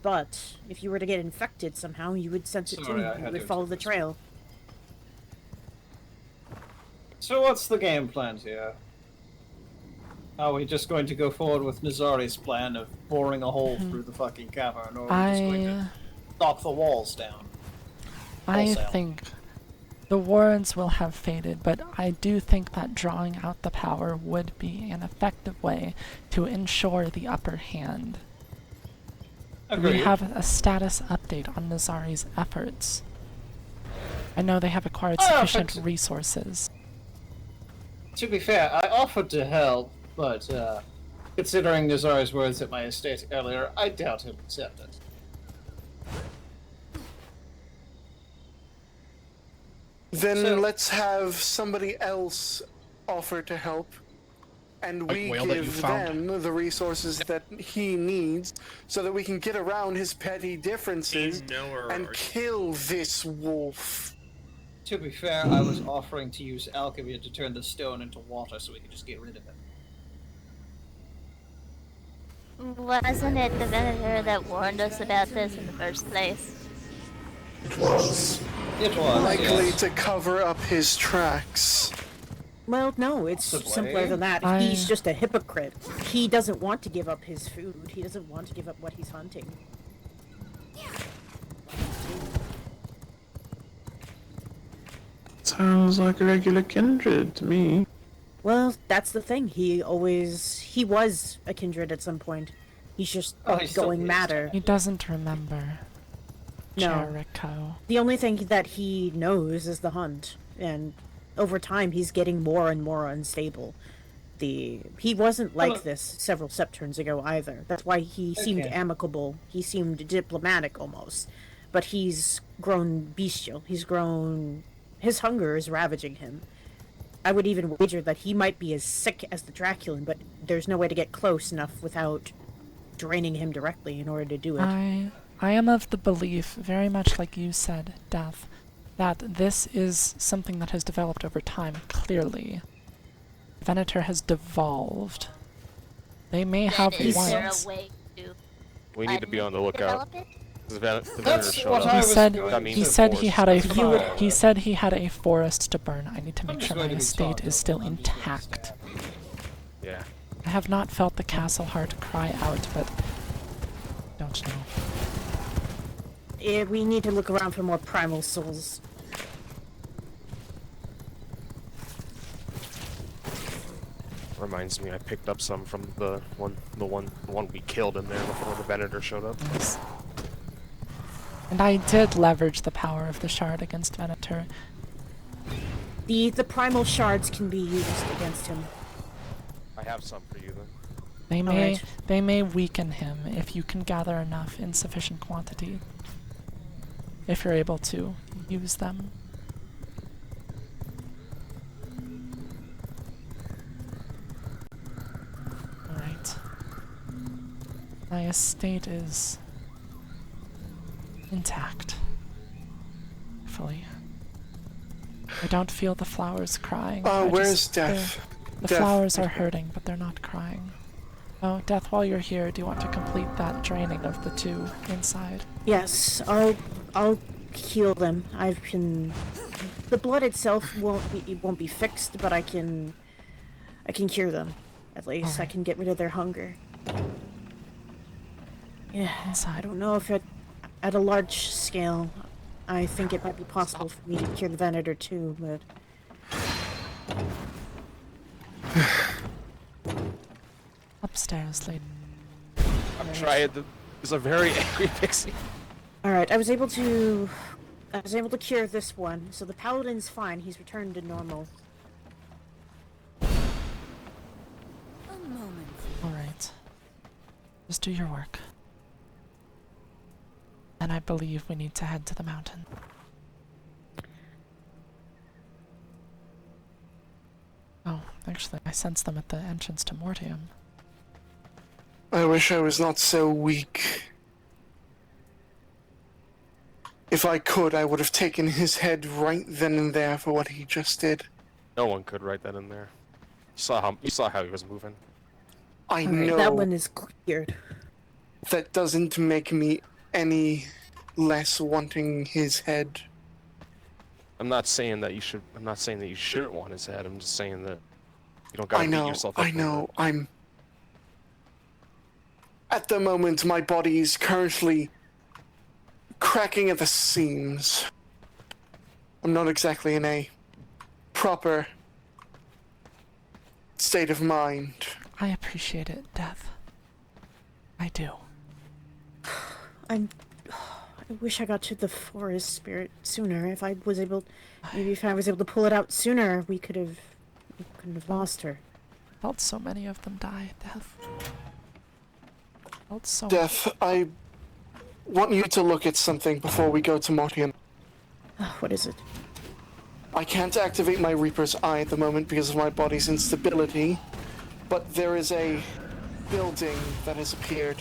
but if you were to get infected somehow, you would sense it too. You would follow the trail. So what's the game plan here? Are we just going to go forward with Nazari's plan of boring a hole through the fucking cavern, or are we just going to knock the walls down? I think the wards will have faded, but I do think that drawing out the power would be an effective way to ensure the upper hand. Agreed. We have a status update on Nazari's efforts. I know they have acquired sufficient resources. To be fair, I offered to help, but considering Nazari's words at my estate earlier, I doubt he'll accept it. Then let's have somebody else offer to help, and we give them the resources that he needs, so that we can get around his petty differences and kill this wolf. To be fair, I was offering to use alchemy to turn the stone into water so we could just get rid of it. Wasn't it the Venator that warned us about this in the first place? It was. Likely to cover up his tracks. Well, no, it's simpler than that. He's just a hypocrite. He doesn't want to give up his food. He doesn't want to give up what he's hunting. Sounds like a regular kindred to me. Well, that's the thing. He was a kindred at some point. He's just going madder. He doesn't remember. No. Jericho. The only thing that he knows is the hunt, and over time he's getting more and more unstable. He wasn't like this several Septurns ago either. That's why he seemed amicable. He seemed diplomatic almost. But he's grown bestial. His hunger is ravaging him. I would even wager that he might be as sick as the Draculan, but there's no way to get close enough without draining him directly in order to do it. I am of the belief, very much like you said, Death, that this is something that has developed over time, clearly. Venator has devolved. They may have once... We need to be on the lookout. He said he had a forest to burn. I need to make sure my estate is still intact. Yeah. I have not felt the castle heart cry out, but don't know. Yeah, we need to look around for more primal souls. Reminds me, I picked up some from the one we killed in there before the Venator showed up. Yes. And I did leverage the power of the shard against Venator. The primal shards can be used against him. I have some for you then. They may weaken him if you can gather enough in sufficient quantity. If you're able to use them. Alright. My estate is intact. Fully. I don't feel the flowers crying. Where's Death? The flowers are hurting, but they're not crying. Oh, Death, while you're here, do you want to complete that draining of the two inside? Yes, I'll heal them. The blood itself won't be fixed, but I can cure them. At least I can get rid of their hunger. Yeah, I don't know if at a large scale, I think it might be possible for me to cure the Venator too, but... Upstairs, lady. I'm trying to... There's a very angry pixie. Alright, I was able to cure this one, so the paladin's fine. He's returned to normal. Alright. Just do your work. And I believe we need to head to the mountain. Oh, actually, I sense them at the entrance to Mortium. I wish I was not so weak. If I could, I would have taken his head right then and there for what he just did. No one could write that in there. You saw how he was moving. I know. That one is cleared. That doesn't make me any less wanting his head. I'm not saying that you should. I'm not saying that you shouldn't want his head. I'm just saying that you don't gotta beat yourself up. I know. I'm. At the moment, my body is currently cracking at the seams. I'm not exactly in a proper state of mind. I appreciate it, Death. I do. I wish I got to the forest spirit sooner. If I was able, maybe if I was able to pull it out sooner, we couldn't have lost her. Felt so many of them die, Death. Felt so. Death, I want you to look at something before we go to Mortian. What is it? I can't activate my Reaper's Eye at the moment because of my body's instability, but there is a building that has appeared.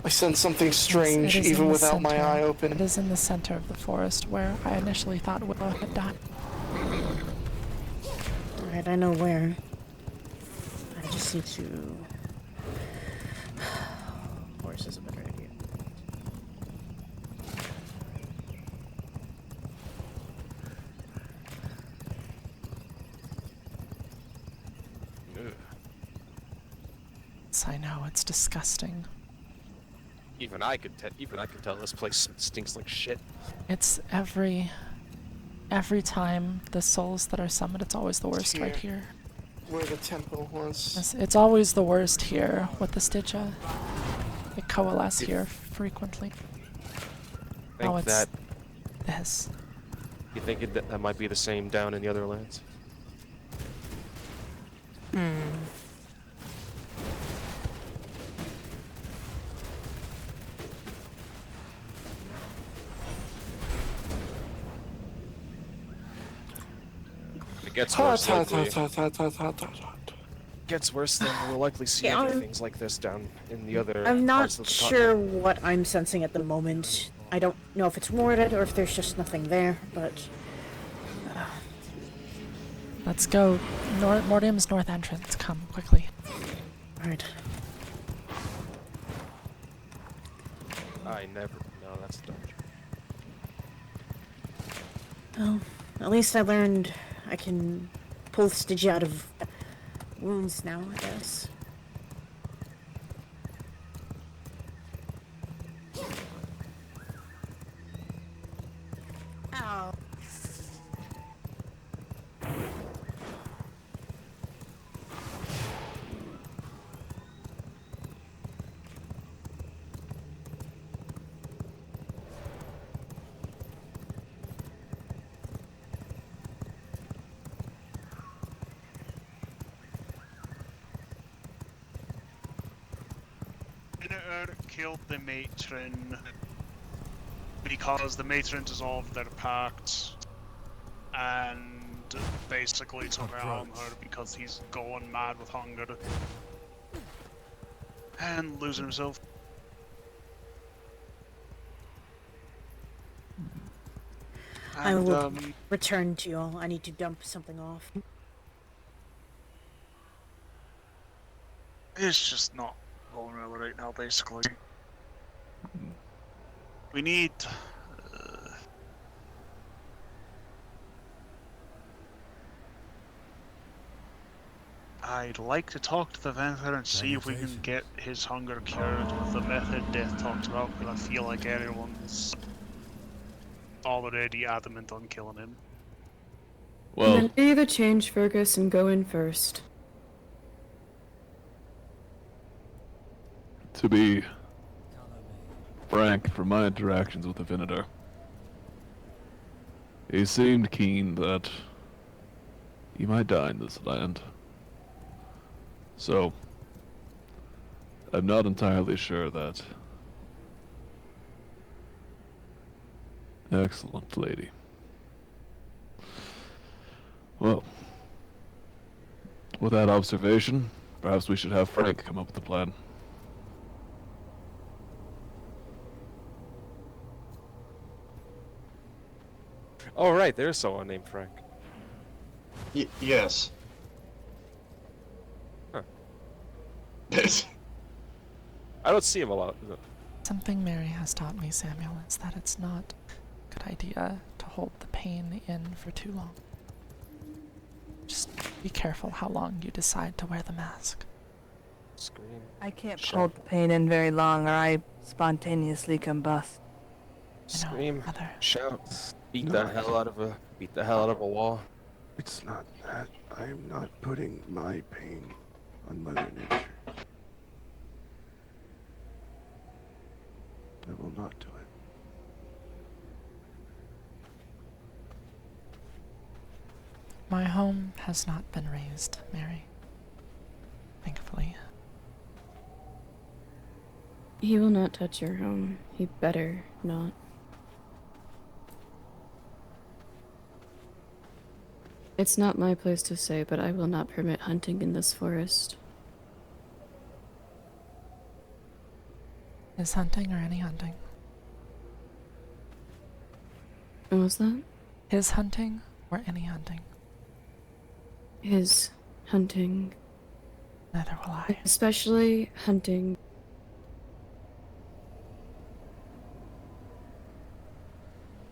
I sense something strange Yes, even without my eye open. It is in the center of the forest where I initially thought Willow had died. Alright, I know where. I just need to... Horse is a better idea. Yes, I know, it's disgusting. Even I could tell this place stinks like shit. It's every time the souls that are summoned, it's always the worst right here. Where the temple was. It's always the worst here with the Stygia. They coalesce here frequently. Think that this. you think that might be the same down in the other lands? It gets worse. Gets worse, then we'll likely see other things like this down in the other. I'm not parts of the sure continent. what I'm sensing at the moment. I don't know if it's warded or if there's just nothing there, but... Let's go. Mortium's north entrance. Come, quickly. Alright. I never. No, that's dumb. Well, at least I learned I can pull the Stygia out of wounds now, I guess. Ow. Minotaur killed the matron because the matron dissolved their pact and basically took on her because he's going mad with hunger and losing himself. I And, will return to you all. I need to dump something off. it's just not vulnerable right now, basically. We need... I'd like to talk to the Venator and see if we can get his hunger cured with the method Death talked about, because I feel like everyone's already adamant on killing him. Well, and then do the change, Fergus, and go in first. To be frank, from my interactions with the Venator, he seemed keen that he might die in this land. So, I'm not entirely sure that... Excellent, lady. Well, with that observation, perhaps we should have Frank come up with a plan. Oh right, there's someone named Frank. Yes. Huh. I don't see him a lot. Something Mary has taught me, Samuel, is that it's not a good idea to hold the pain in for too long. Just be careful how long you decide to wear the mask. Scream. I can't hold the pain in very long or I spontaneously combust. Scream. Mother. Shout. Beat the hell out of a wall. It's not that. I am not putting my pain on Mother Nature. I will not do it. My home has not been razed, Mary. Thankfully. He will not touch your home. He better not. It's not my place to say, but I will not permit hunting in this forest. Is hunting or any hunting? What was that? His hunting or any hunting? His hunting. Neither will I. Especially hunting.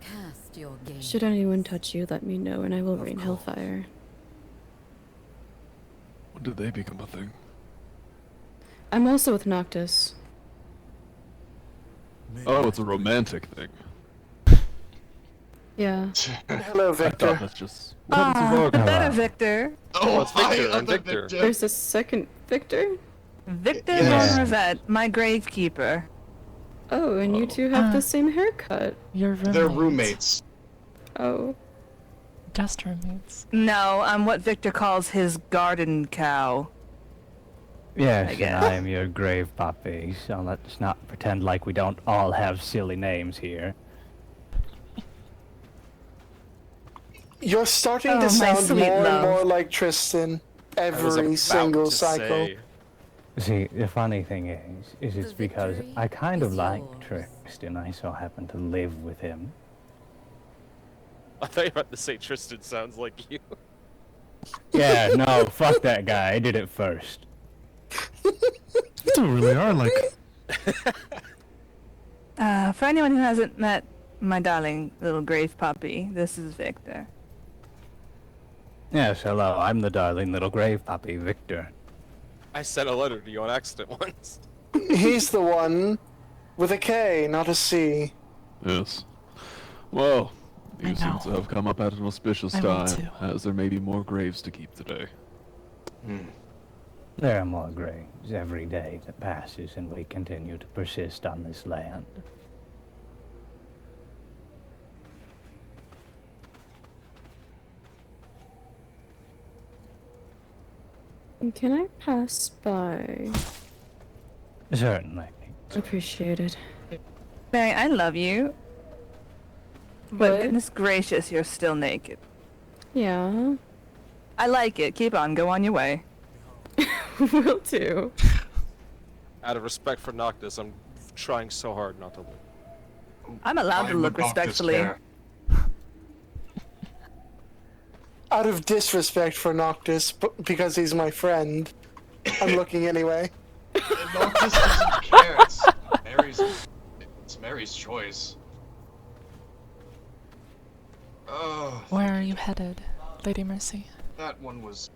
Cast your game. Should anyone touch you, let me know and I will rain hellfire. When did they become a thing? I'm also with Noctis. Oh, it's a romantic thing. Yeah. Hello, I Victor. thought that's just... What happened to Better Victor. Oh, it's Victor. I'm Victor. There's a second Victor? Victor von Rivette, my gravekeeper. Oh, and you two have the same haircut. Your roommates. They're roommates. Oh. Just roommates. No, I'm what Victor calls his garden cow. Yes, and I am your grave puppy, so let's not pretend like we don't all have silly names here. You're starting Oh, to my sound sweet more love. and more like Tristan every single cycle. See, the funny thing is it's because victory I kind of is like yours. Tristan. I so happen to live with him. I thought you were about to say Tristan sounds like you. Yeah, no, fuck that guy. I did it first. You two really are like... For anyone who hasn't met my darling little grave puppy, this is Victor. Yes, hello. I'm the darling little grave puppy, Victor. I sent a letter to you on accident once. He's the one with a K, not a C. Yes. Well, you I seem know. to have come up at an auspicious I will time, too. as there may be more graves to keep today. There are more graves every day that passes, and we continue to persist on this land. Can I pass by? Certainly. Appreciated. Mary, I love you. But What? goodness gracious, you're still naked. Yeah. I like it. Keep on. Go on your way. Will do. Out of respect for Noctis, I'm trying so hard not to look. I'm allowed to Why look would Noctis respectfully. care? Out of disrespect for Noctis, because he's my friend, I'm looking anyway. Noctis doesn't care. It's Mary's choice. Oh, Where are you headed, Lady Mercy? that one was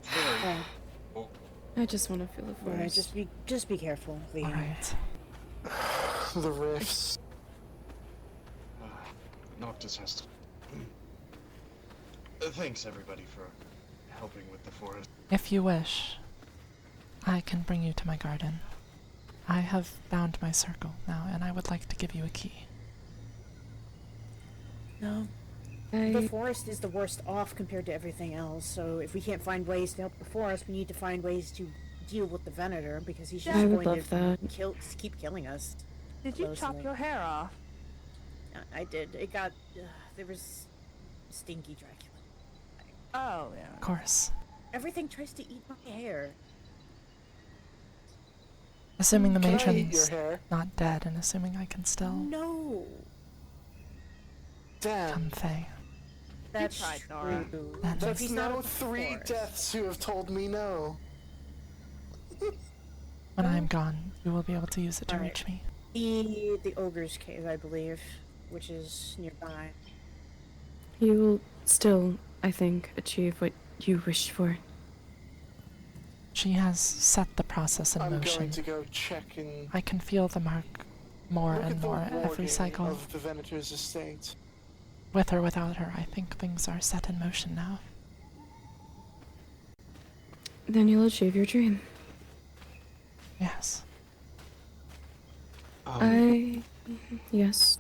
very. I just want to feel the Alright, forest. just be careful, Lee. Alright. The rifts. Noctis has to. Thanks everybody for helping with the forest. If you wish, I can bring you to my garden. I have bound my circle now, and I would like to give you a key. No. The forest is the worst off compared to everything else, so if we can't find ways to help the forest, we need to find ways to deal with the Venator, because he's just I would going love to that. keep killing us. Did you chop your hair off? I did. It got... there was... Stinky Dracula. Oh, yeah. Of course. Everything tries to eat my hair. Assuming the Can I eat your matron's hair? not dead, and assuming I can still No! Damn. come Fae. That's tried, Nora. true. That But if is- he's not Now at the 3 forest- deaths who have told me no. When I'm gone, you will be able to use it to reach me. The ogre's cave, I believe, which is nearby. You will still, I think, achieve what you wish for. She has set the process in motion. I'm going to go check and I can feel the mark more look and at the more every warding cycle. of the Venator's estate. With or without her, I think things are set in motion now. Then you'll achieve your dream. Yes. Yes.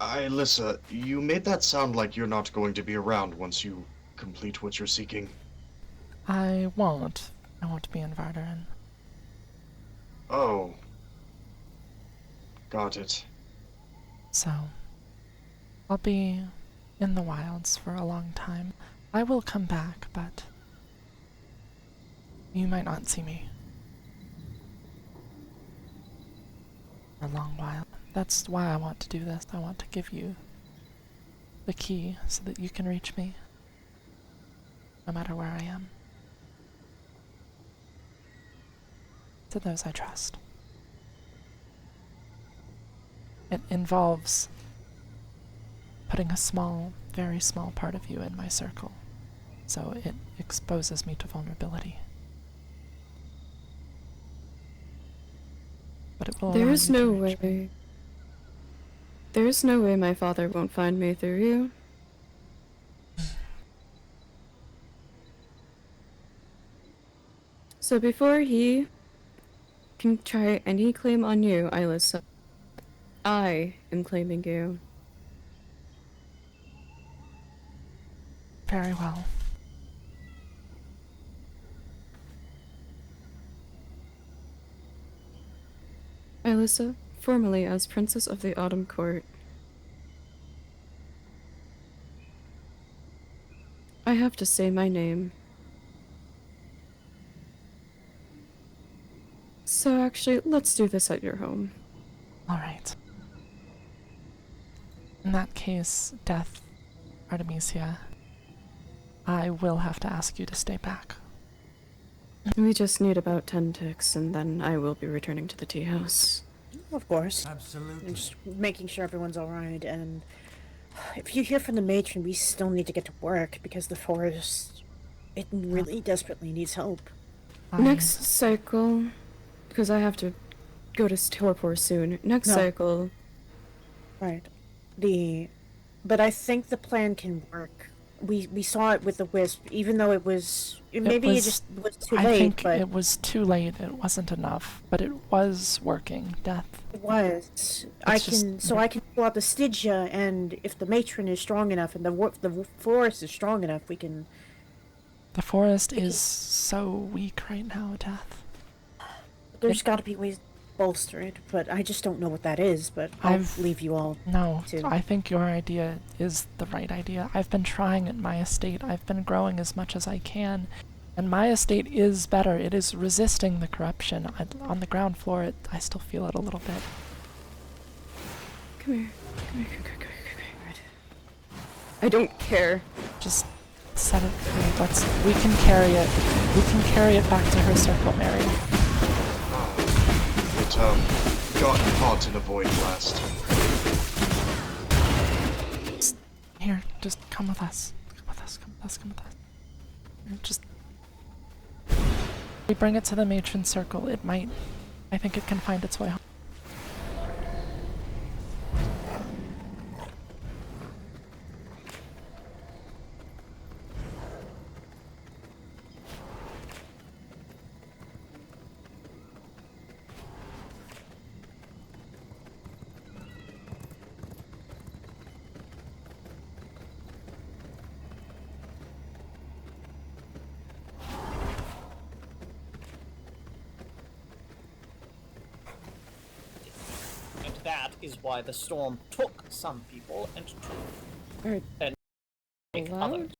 Alyssa, you made that sound like you're not going to be around once you complete what you're seeking. I won't. I won't be in Vardarin. Oh. Got it. So, I'll be in the wilds for a long time. I will come back, but you might not see me for a long while. That's why I want to do this. I want to give you the key so that you can reach me no matter where I am. To those I trust. It involves putting a small, very small part of you in my circle, so it exposes me to vulnerability. But it will There allow is you to no reach me. way. There is no way my father won't find me through you. So before he can try any claim on you, Alyssa, I am claiming you. Very well. Alyssa, formerly as Princess of the Autumn Court. I have to say my name. So actually, let's do this at your home. Alright. In that case, Death, Artemisia, I will have to ask you to stay back. We just need about 10 ticks, and then I will be returning to the tea house. Of course. Absolutely. And just making sure everyone's alright, and if you hear from the matron, we still need to get to work, because the forest, it really desperately needs help. Next cycle, because I have to go to Torpor soon. Next cycle. Right. But I think the plan can work. We saw it with the wisp, even though it was maybe it just was too late. I think but it was too late. It wasn't enough, but it was working. Death. It was. I can pull out the Stygia, and if the matron is strong enough, and the forest is strong enough, we can. The forest is so weak right now, Death. There's got to be ways to bolster it, but I just don't know what that is. But I'll leave you all. No, to... I think your idea is the right idea. I've been trying at my estate. I've been growing as much as I can, and my estate is better. It is resisting the corruption. On the ground floor, I still feel it a little bit. Come here. Come here. I don't care. Just set it free. We can carry it. We can carry it back to her circle, Mary. It, got caught in a void blast. Here, just come with us. Come with us, come with us, come with us. Just... We bring it to the matron circle. It might... I think it can find its way home. That is why the storm took some people and took others.